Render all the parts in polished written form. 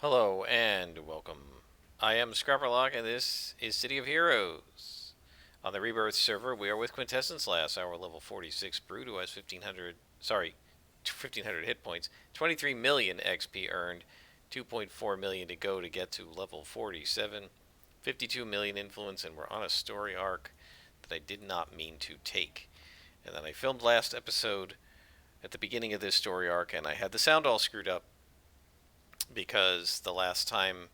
Hello and welcome. I am Scrapperlock and this is City of Heroes. On the Rebirth server, we are with Quintessence last hour, level 46 Brute, who has 1500 hit points, 23 million XP earned, 2.4 million to go to get to level 47, 52 million influence, and we're on a story arc that I did not mean to take. And then I filmed last episode at the beginning of this story arc and I had the sound all screwed up because the last time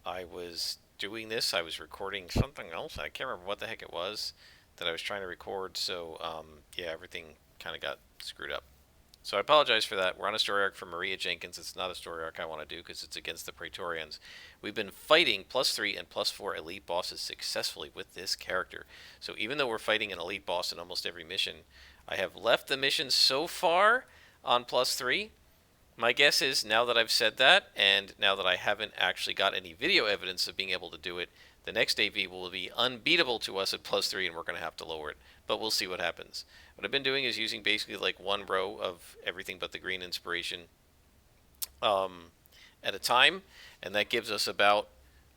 I was doing this, I was recording something else. I can't remember what the heck it was that I was trying to record. So, yeah, everything kind of got screwed up. So I apologize for that. We're on a story arc for Maria Jenkins. It's not a story arc I want to do because it's against the Praetorians. We've been fighting +3 and +4 elite bosses successfully with this character. So even though we're fighting an elite boss in almost every mission, I have left the mission so far on +3. My guess is now that I've said that, and now that I haven't actually got any video evidence of being able to do it, the next AV will be unbeatable to us at +3, and we're going to have to lower it. But we'll see what happens. What I've been doing is using basically like one row of everything but the green inspiration at a time, and that gives us about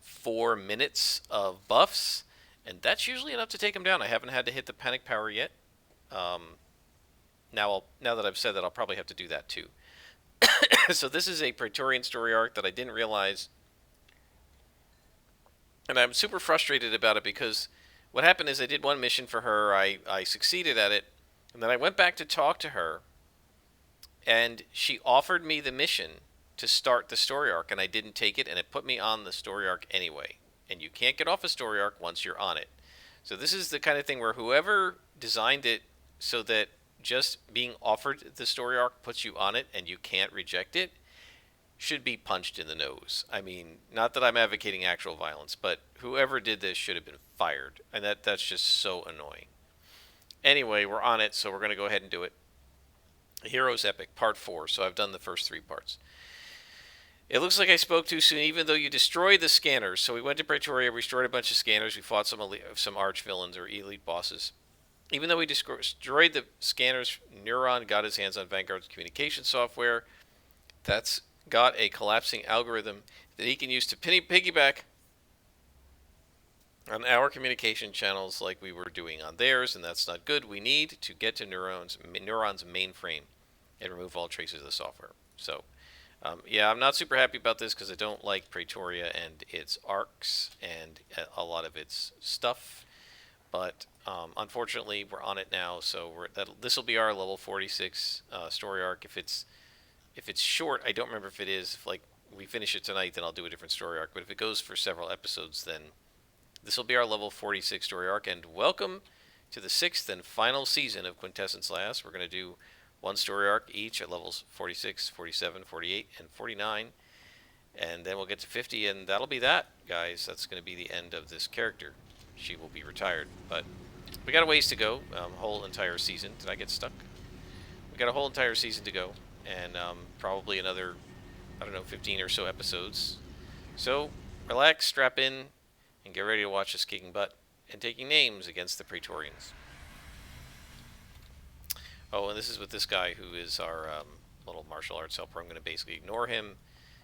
4 minutes of buffs, and that's usually enough to take them down. I haven't had to hit the panic power yet. Now that I've said that, I'll probably have to do that too. So this is a Praetorian story arc that I didn't realize, and I'm super frustrated about it because what happened is I did one mission for her, I succeeded at it, and then I went back to talk to her, and she offered me the mission to start the story arc, and I didn't take it, and it put me on the story arc anyway. And you can't get off a story arc once you're on it. So this is the kind of thing where whoever designed it so that just being offered the story arc puts you on it and you can't reject it should be punched in the nose. I mean, not that I'm advocating actual violence, but whoever did this should have been fired. And that's just so annoying. Anyway, we're on it, so we're going to go ahead and do it. Heroes Epic, Part 4. So I've done the first 3 parts. It looks like I spoke too soon, even though you destroyed the scanners. So we went to Praetoria, we destroyed a bunch of scanners, we fought some arch villains or elite bosses. Even though we destroyed the scanners, Neuron got his hands on Vanguard's communication software. That's got a collapsing algorithm that he can use to piggyback on our communication channels like we were doing on theirs, and that's not good. We need to get to Neuron's mainframe and remove all traces of the software. So, yeah, I'm not super happy about this because I don't like Praetoria and its arcs and a lot of its stuff. But unfortunately, we're on it now, so this will be our level 46 story arc. If it's short, I don't remember if it is. If like we finish it tonight, then I'll do a different story arc. But if it goes for several episodes, then this will be our level 46 story arc. And welcome to the 6th and final season of Quintessence Last. We're going to do one story arc each at levels 46, 47, 48, and 49. And then we'll get to 50, and that'll be that, guys. That's going to be the end of this character. She will be retired, but we got a ways to go. Whole entire season. Did I get stuck? We got a whole entire season to go, and probably another, I don't know, 15 or so episodes. So relax, strap in, and get ready to watch us kicking butt and taking names against the Praetorians. Oh, and this is with this guy who is our little martial arts helper. I'm going to basically ignore him.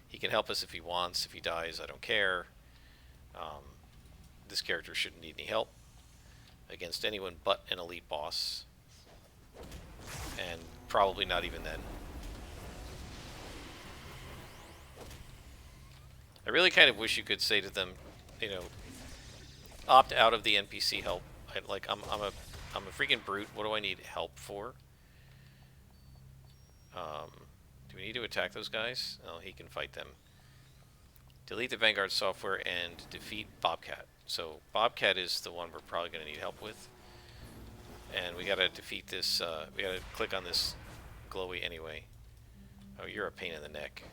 He can help us if he wants. If he dies, I don't care. This character shouldn't need any help against anyone but an elite boss. And probably not even then. I really kind of wish you could say to them, you know, opt out of the NPC help. I'm a freaking brute. What do I need help for? Do we need to attack those guys? Oh, he can fight them. Delete the Vanguard software and defeat Bobcat. So Bobcat is the one we're probably going to need help with. And we got to defeat this, we got to click on this glowy anyway. Oh, you're a pain in the neck.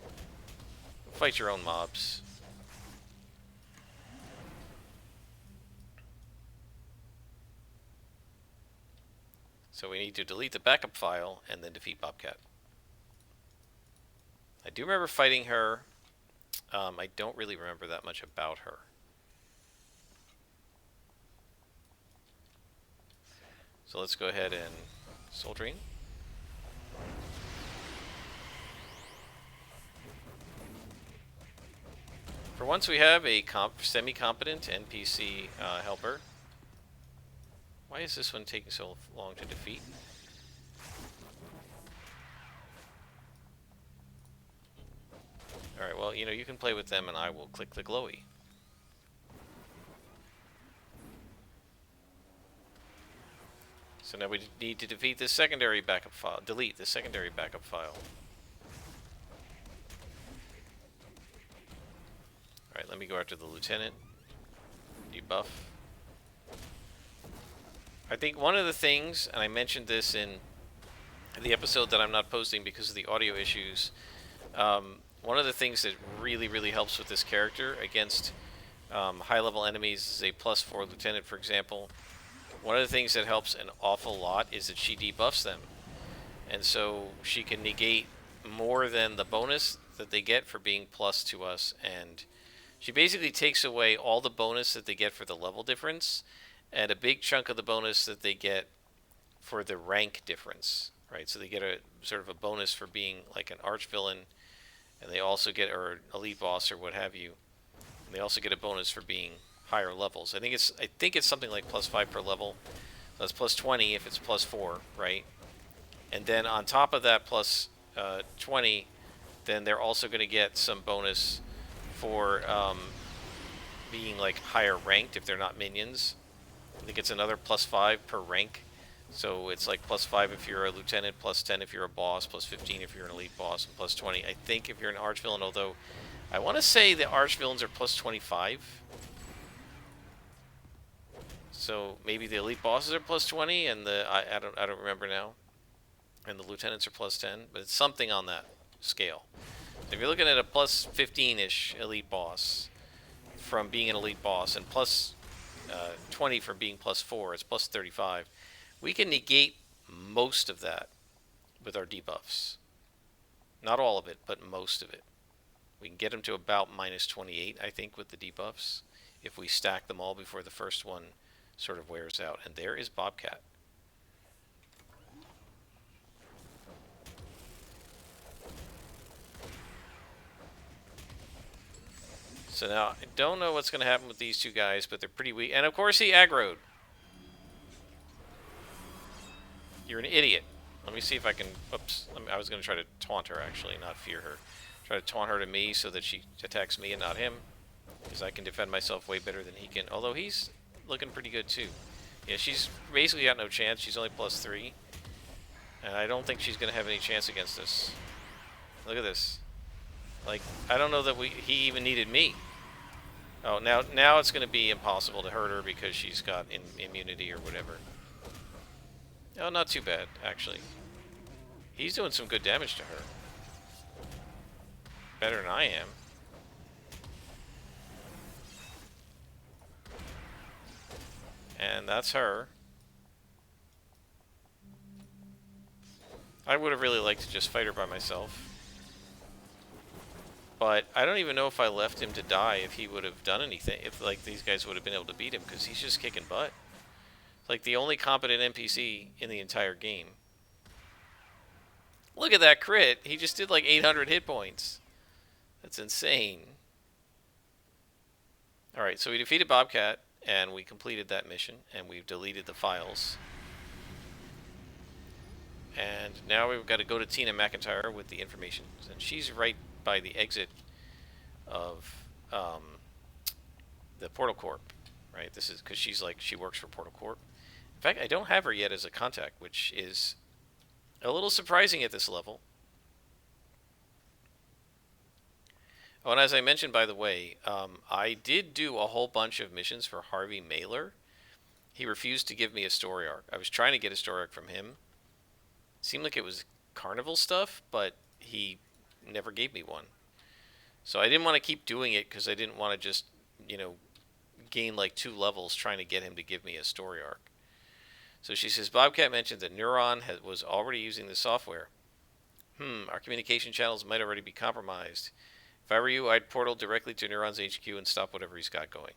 Fight your own mobs. So we need to delete the backup file and then defeat Bobcat. I do remember fighting her. I don't really remember that much about her. So let's go ahead and Soul Drain. once we have a semi-competent NPC helper. Why is this one taking so long to defeat? Alright, well, you can play with them and I will click the glowy. So now we need to defeat this secondary backup file. Delete the secondary backup file. Alright, let me go after the lieutenant. Debuff. I think one of the things, and I mentioned this in the episode that I'm not posting because of the audio issues, one of the things that really, really helps with this character against high-level enemies is a +4 lieutenant, for example. One of the things that helps an awful lot is that she debuffs them. And so she can negate more than the bonus that they get for being plus to us. And she basically takes away all the bonus that they get for the level difference and a big chunk of the bonus that they get for the rank difference, right? So they get a sort of a bonus for being like an arch villain, and they also get, or an elite boss or what have you. And they also get a bonus for being higher levels. I think it's something like +5 per level. That's +20 if it's +4, right? And then on top of that +20, then they're also going to get some bonus for being like higher ranked if they're not minions. I think it's another +5 per rank. So it's like +5 if you're a lieutenant, +10 if you're a boss, +15 if you're an elite boss, and +20 I think if you're an archvillain, although I want to say the archvillains are +25. So maybe the elite bosses are +20 and I don't remember now. And the lieutenants are +10, but it's something on that scale. So if you're looking at a +15-ish elite boss from being an elite boss and +20 from being +4, it's +35. We can negate most of that with our debuffs. Not all of it, but most of it. We can get them to about -28, I think, with the debuffs, if we stack them all before the first one sort of wears out. And there is Bobcat. So now, I don't know what's going to happen with these two guys, but they're pretty weak. And of course he aggroed. You're an idiot. Let me see if I can... Oops. I was going to try to taunt her, actually, not fear her. Try to taunt her to me so that she attacks me and not him. Because I can defend myself way better than he can. Although he's looking pretty good, too. Yeah, she's basically got no chance. She's only +3. And I don't think she's going to have any chance against us. Look at this. Like, I don't know that he even needed me. Oh, now it's going to be impossible to hurt her because she's got immunity or whatever. Oh, not too bad, actually. He's doing some good damage to her. Better than I am. And that's her. I would have really liked to just fight her by myself. But I don't even know if I left him to die if he would have done anything. If, like, these guys would have been able to beat him, because he's just kicking butt. Like the only competent NPC in the entire game. Look at that crit. He just did like 800 hit points. That's insane. Alright, so we defeated Bobcat, and we completed that mission, and we've deleted the files. And now we've got to go to Tina McIntyre with the information. And she's right by the exit of the Portal Corp. Right? This is because she works for Portal Corp. In fact, I don't have her yet as a contact, which is a little surprising at this level. Oh, and as I mentioned, by the way, I did do a whole bunch of missions for Harvey Mailer. He refused to give me a story arc. I was trying to get a story arc from him. It seemed like it was carnival stuff, but he never gave me one. So I didn't want to keep doing it because I didn't want to just, gain like 2 levels trying to get him to give me a story arc. So she says, Bobcat mentioned that Neuron was already using the software. Our communication channels might already be compromised. If I were you, I'd portal directly to Neuron's HQ and stop whatever he's got going.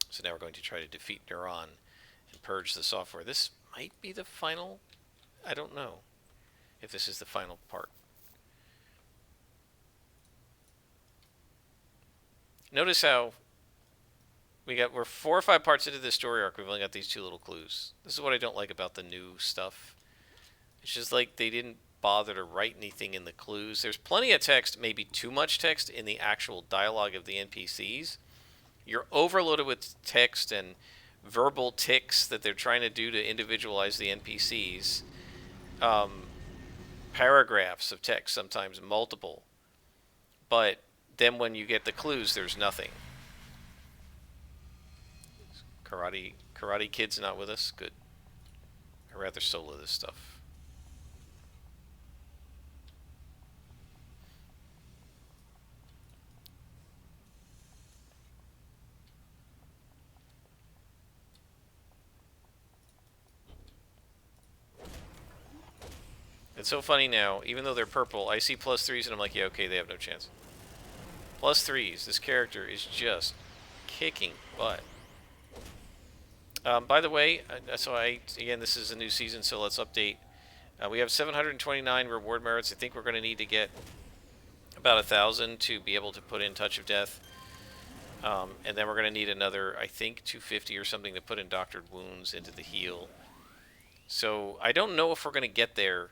So now we're going to try to defeat Neuron and purge the software. This might be the final... I don't know if this is the final part. Notice how we're 4 or 5 parts into this story arc. We've only got these 2 little clues. This is what I don't like about the new stuff. It's just like they didn't bother to write anything in the clues. There's plenty of text, maybe too much text in the actual dialogue of the NPCs. You're overloaded with text and verbal tics that they're trying to do to individualize the NPCs. Paragraphs of text, sometimes multiple. But then when you get the clues, there's nothing. Karate Kid's not with us? Good. I'd rather solo this stuff. It's so funny now, even though they're purple, I see +3s and I'm like, yeah, okay, they have no chance. +3s, this character is just kicking butt. By the way, again, this is a new season, so let's update. We have 729 reward merits. I think we're going to need to get about 1,000 to be able to put in Touch of Death. And then we're going to need another, I think, 250 or something to put in Doctored Wounds into the heal. So I don't know if we're going to get there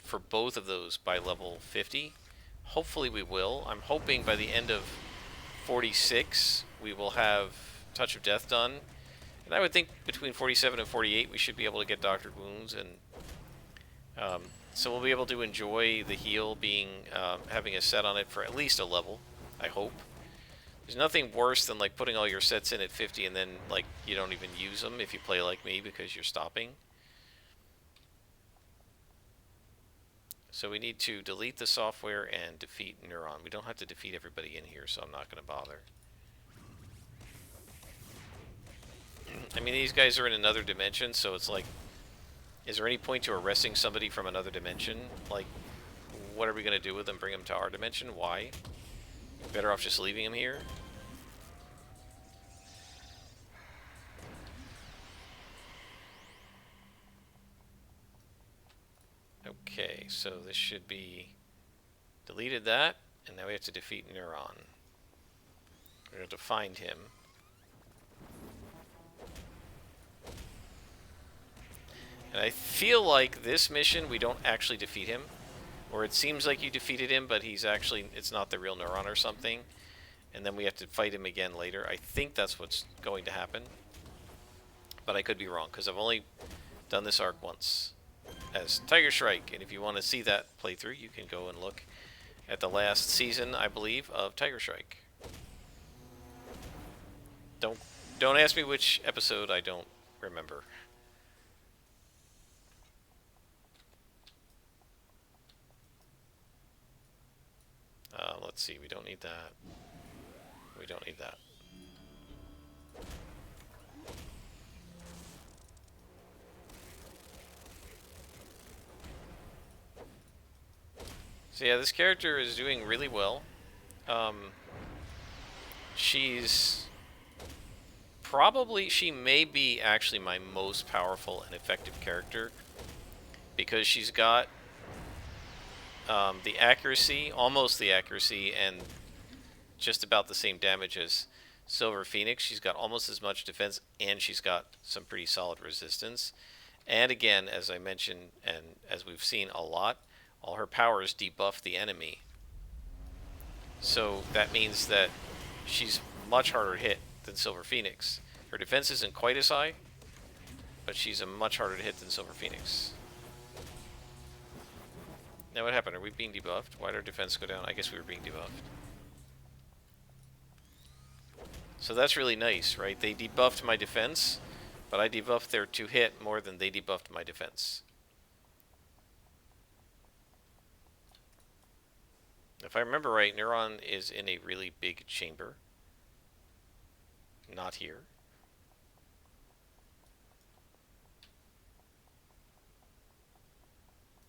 for both of those by level 50. Hopefully we will. I'm hoping by the end of 46 we will have Touch of Death done. And I would think between 47 and 48 we should be able to get Doctored Wounds, and so we'll be able to enjoy the heal being having a set on it for at least a level, I hope. There's nothing worse than like putting all your sets in at 50 and then like you don't even use them if you play like me because you're stopping. So we need to delete the software and defeat Neuron. We don't have to defeat everybody in here, so I'm not going to bother. I mean, these guys are in another dimension, so it's like, is there any point to arresting somebody from another dimension? Like, what are we going to do with them? Bring them to our dimension? Why? Better off just leaving them here? Okay, so this should be deleted that, and now we have to defeat Neuron. We have to find him. And I feel like this mission we don't actually defeat him, or it seems like you defeated him, but he's actually, it's not the real Neuron or something, and then we have to fight him again later. I think that's what's going to happen, but I could be wrong because I've only done this arc once as Tiger Shrike, and if you want to see that playthrough, you can go and look at the last season, I believe, of Tiger Shrike. Don't ask me which episode, I don't remember. Let's see, we don't need that. We don't need that. So yeah, this character is doing really well. She's probably, she may be actually my most powerful and effective character because she's got the accuracy, almost the accuracy, and just about the same damage as Silver Phoenix. She's got almost as much defense, and she's got some pretty solid resistance. And again, as I mentioned, and as we've seen a lot, all her powers debuff the enemy. So that means that she's much harder hit than Silver Phoenix. Her defense isn't quite as high, but she's a much harder to hit than Silver Phoenix. Now what happened? Are we being debuffed? Why did our defense go down? I guess we were being debuffed. So that's really nice, right? They debuffed my defense, but I debuffed their 2-hit more than they debuffed my defense. If I remember right, Neuron is in a really big chamber. Not here.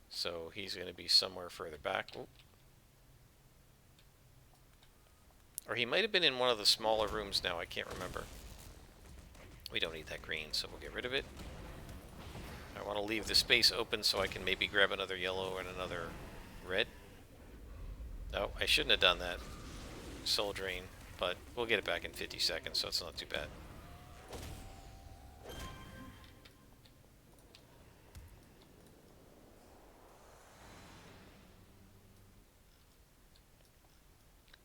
So he's going to be somewhere further back. Oop. Or he might have been in one of the smaller rooms now, I can't remember. We don't need that green, so we'll get rid of it. I want to leave the space open so I can maybe grab another yellow and another red. No, I shouldn't have done that. Soul Drain. but we'll get it back in 50 seconds, so it's not too bad.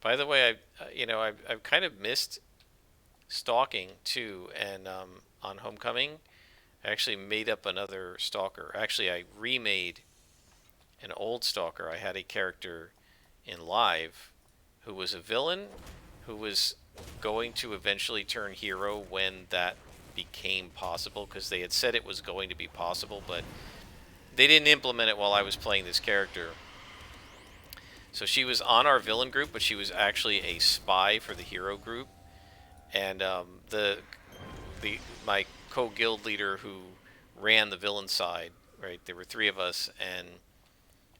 By the way, I've kind of missed stalking too, and on Homecoming, I actually made up another stalker. Actually, I remade an old stalker. I had a character in Live who was a villain who was going to eventually turn hero when that became possible, because they had said it was going to be possible, but they didn't implement it while I was playing this character. So she was on our villain group, but she was actually a spy for the hero group. And my co-guild leader who ran the villain side, right? There were 3 of us, and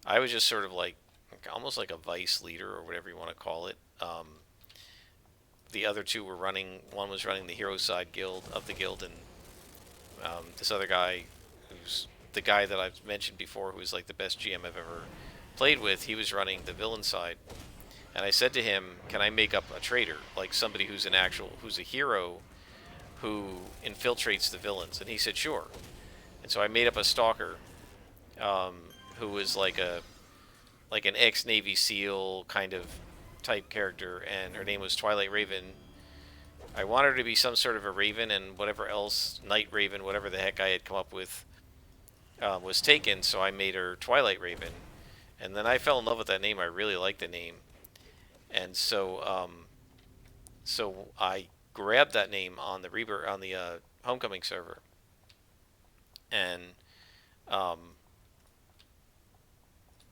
I was just sort of like almost like a vice leader or whatever you want to call it. The other 2 were running. One was running the hero side guild of the guild, and this other guy, who's the guy that I've mentioned before, who was like the best GM I've ever played with, he was running the villain side. And I said to him, can I make up a traitor, like somebody who's who's a hero who infiltrates the villains? And he said, sure. And so I made up a stalker who was like an ex-Navy SEAL kind of type character, and her name was Twilight Raven. I wanted her to be some sort of a raven, and whatever else, Night Raven, whatever the heck I had come up with, was taken, so I made her Twilight Raven. And then I fell in love with that name. I really liked the name. And so so I grabbed that name on the Rebirth, on the Homecoming server, and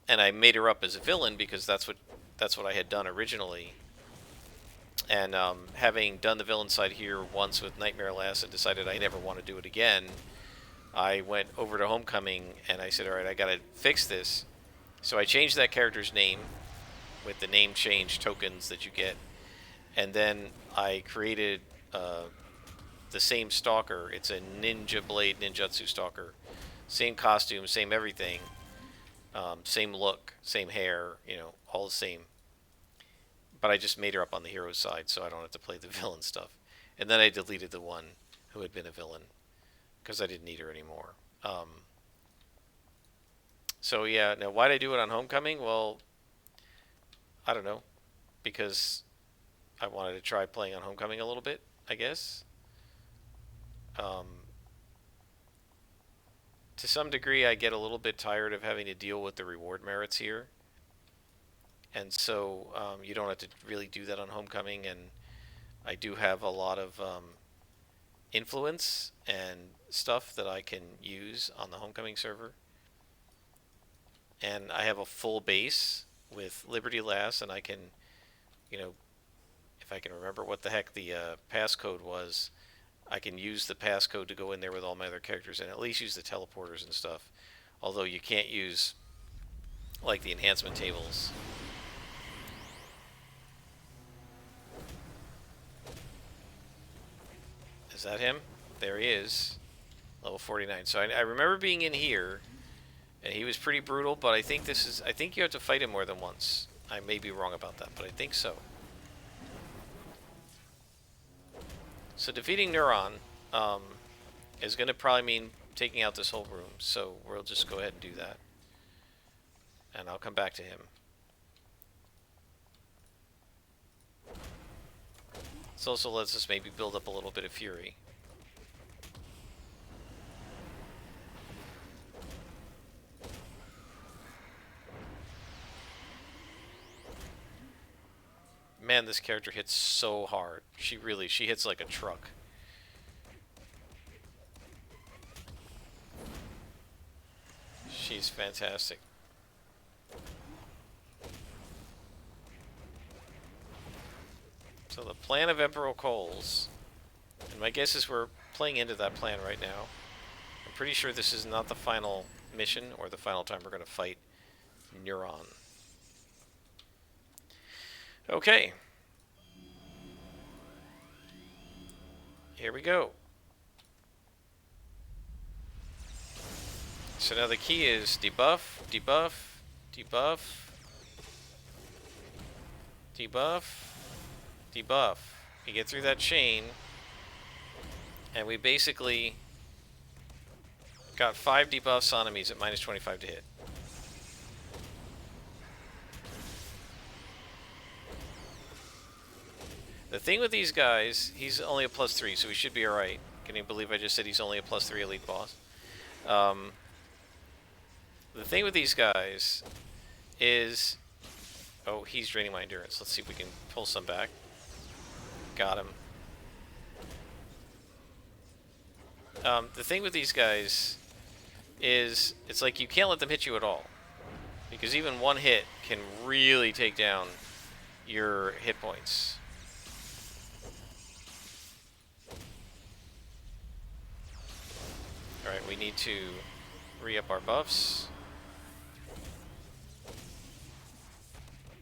I made her up as a villain because that's what I had done originally. And having done the villain side here once with Nightmare Lass and decided I never want to do it again, I went over to Homecoming and I said, all right, I got to fix this. So I changed that character's name with the name change tokens that you get, and then I created the same stalker. It's a Ninja Blade Ninjutsu stalker. Same costume, same everything, same look, same hair, all the same. But I just made her up on the hero side so I don't have to play the villain stuff. And then I deleted the one who had been a villain because I didn't need her anymore. So yeah, now why did I do it on Homecoming? Well, I don't know, because I wanted to try playing on Homecoming a little bit, I guess. To some degree, I get a little bit tired of having to deal with the reward merits here. And so you don't have to really do that on Homecoming, and I do have a lot of influence and stuff that I can use on the Homecoming server. And I have a full base with Liberty Lass, and I can, if I can remember what the heck the passcode was, I can use the passcode to go in there with all my other characters and at least use the teleporters and stuff. Although you can't use, like, the enhancement tables. Is that him? There he is. Level 49. So I remember being in here, and he was pretty brutal, but I think you have to fight him more than once. I may be wrong about that, but I think so. So defeating Neuron is going to probably mean taking out this whole room, so we'll just go ahead and do that. And I'll come back to him. This also lets us maybe build up a little bit of fury. Man, this character hits so hard. She hits like a truck. She's fantastic. So the plan of Emperor Coles, and my guess is we're playing into that plan right now. I'm pretty sure this is not the final mission or the final time we're going to fight Neuron. Okay. Here we go. So now the key is debuff, debuff, debuff, debuff, debuff. You get through that chain, and we basically got 5 debuffs on enemies at minus 25 to hit. The thing with these guys, he's only a +3, so we should be alright. Can you believe I just said he's only a +3 elite boss? The thing with these guys is... Oh, he's draining my endurance. Let's see if we can pull some back. Got him. The thing with these guys is it's like you can't let them hit you at all. Because even one hit can really take down your hit points. Alright, we need to re-up our buffs.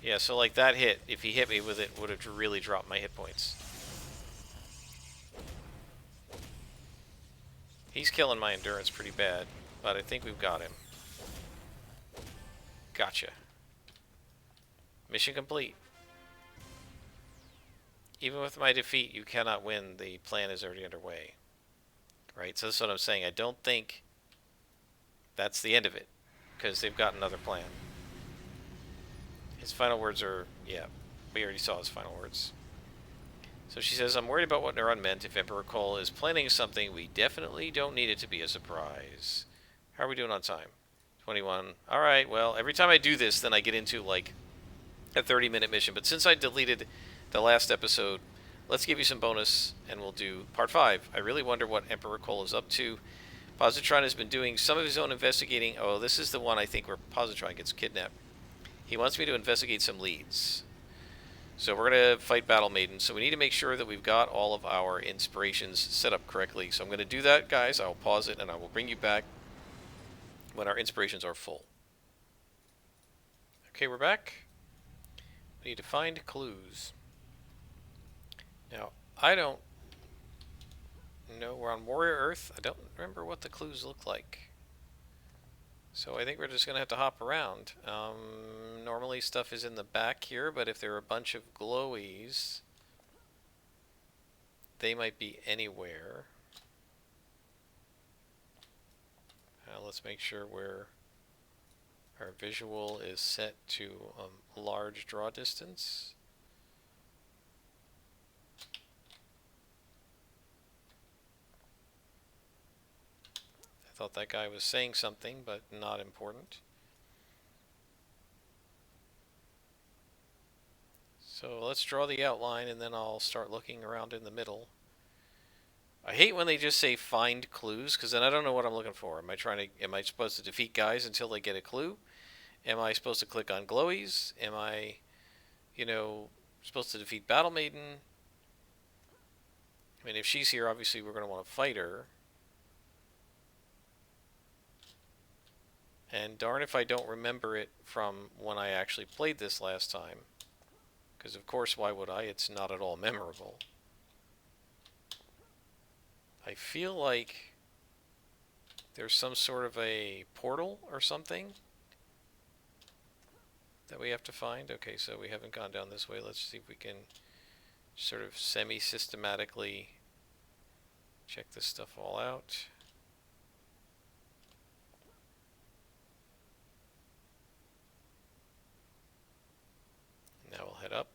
Yeah, so like that hit, if he hit me with it, would have really dropped my hit points. He's killing my endurance pretty bad, but I think we've got him. Gotcha. Mission complete. Even with my defeat, you cannot win. The plan is already underway. Right, so that's what I'm saying. I don't think that's the end of it, because they've got another plan. His final words are, yeah, we already saw his final words. So she says, I'm worried about what Neuron meant. If Emperor Cole is planning something, we definitely don't need it to be a surprise. How are we doing on time? 21. Alright, well, every time I do this, then I get into, like, a 30-minute mission. But since I deleted the last episode, let's give you some bonus, and we'll do part 5. I really wonder what Emperor Cole is up to. Positron has been doing some of his own investigating. Oh, this is the one, I think, where Positron gets kidnapped. He wants me to investigate some leads. So we're going to fight Battle Maiden. So we need to make sure that we've got all of our inspirations set up correctly. So I'm going to do that, guys. I'll pause it, and I will bring you back when our inspirations are full. Okay, we're back. We need to find clues. Now, I don't know. We're on Warrior Earth. I don't remember what the clues look like. So I think we're just going to have to hop around. Normally stuff is in the back here, but if there are a bunch of glowies, they might be anywhere. Let's make sure our visual is set to large draw distance. I thought that guy was saying something, but not important. So let's draw the outline, and then I'll start looking around in the middle. I hate when they just say find clues, because then I don't know what I'm looking for. Am I supposed to defeat guys until they get a clue? Am I supposed to click on glowies? Am I, supposed to defeat Battle Maiden? I mean, if she's here, obviously we're going to want to fight her. And darn if I don't remember it from when I actually played this last time. Because of course, why would I? It's not at all memorable. I feel like there's some sort of a portal or something that we have to find. Okay, so we haven't gone down this way. Let's see if we can sort of semi-systematically check this stuff all out. Now we'll head up.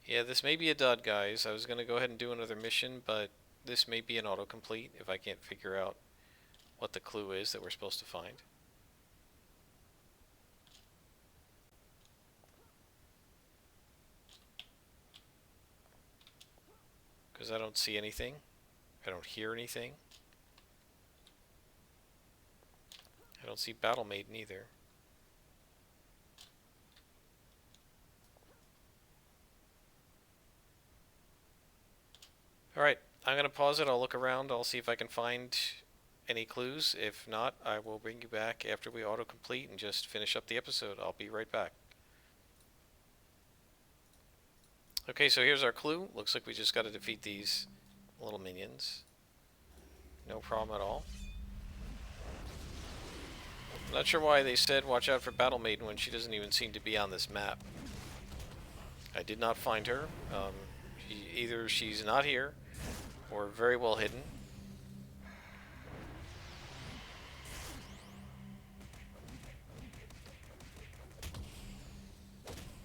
Yeah, this may be a dud, guys. I was going to go ahead and do another mission, but this may be an autocomplete if I can't figure out what the clue is that we're supposed to find. Because I don't see anything. I don't hear anything. I don't see Battle Maiden either. Alright, I'm going to pause it. I'll look around. I'll see if I can find any clues. If not, I will bring you back after we autocomplete and just finish up the episode. I'll be right back. Okay, so here's our clue. Looks like we just got to defeat these little minions. No problem at all. I'm not sure why they said watch out for Battle Maiden when she doesn't even seem to be on this map. I did not find her. Either she's not here or very well hidden.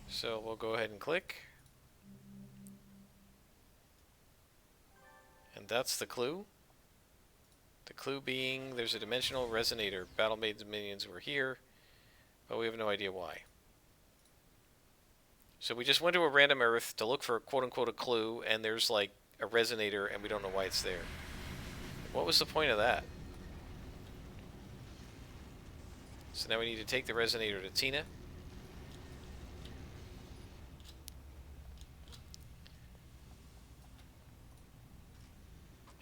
So we'll go ahead and click. And that's the clue. The clue being there's a dimensional resonator. Battle Maiden's minions were here, but we have no idea why. So we just went to a random Earth to look for quote-unquote a clue, and there's like a resonator, and we don't know why it's there. What was the point of that? So now we need to take the resonator to Tina.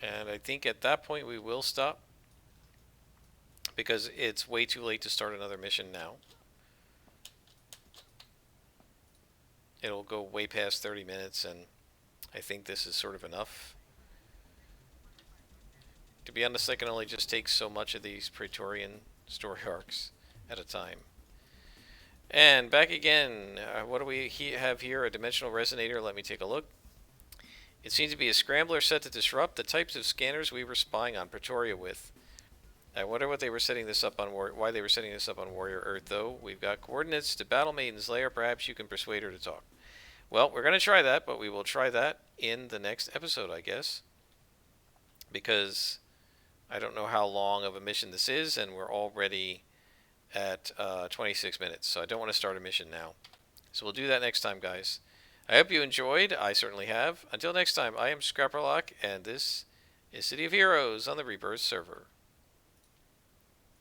And I think at that point we will stop, because it's way too late to start another mission now. It'll go way past 30 minutes, and I think this is sort of enough. To be honest, I can only just take so much of these Praetorian story arcs at a time. And back again, what do we have here? A dimensional resonator. Let me take a look. It seems to be a scrambler set to disrupt the types of scanners we were spying on Pretoria with. I wonder what they were setting this up on. Why they were setting this up on Warrior Earth, though. We've got coordinates to Battle Maiden's lair. Perhaps you can persuade her to talk. Well, we're going to try that, but we will try that in the next episode, I guess. Because I don't know how long of a mission this is, and we're already at 26 minutes, so I don't want to start a mission now. So we'll do that next time, guys. I hope you enjoyed. I certainly have. Until next time, I am Scrapperlock, and this is City of Heroes on the Rebirth server.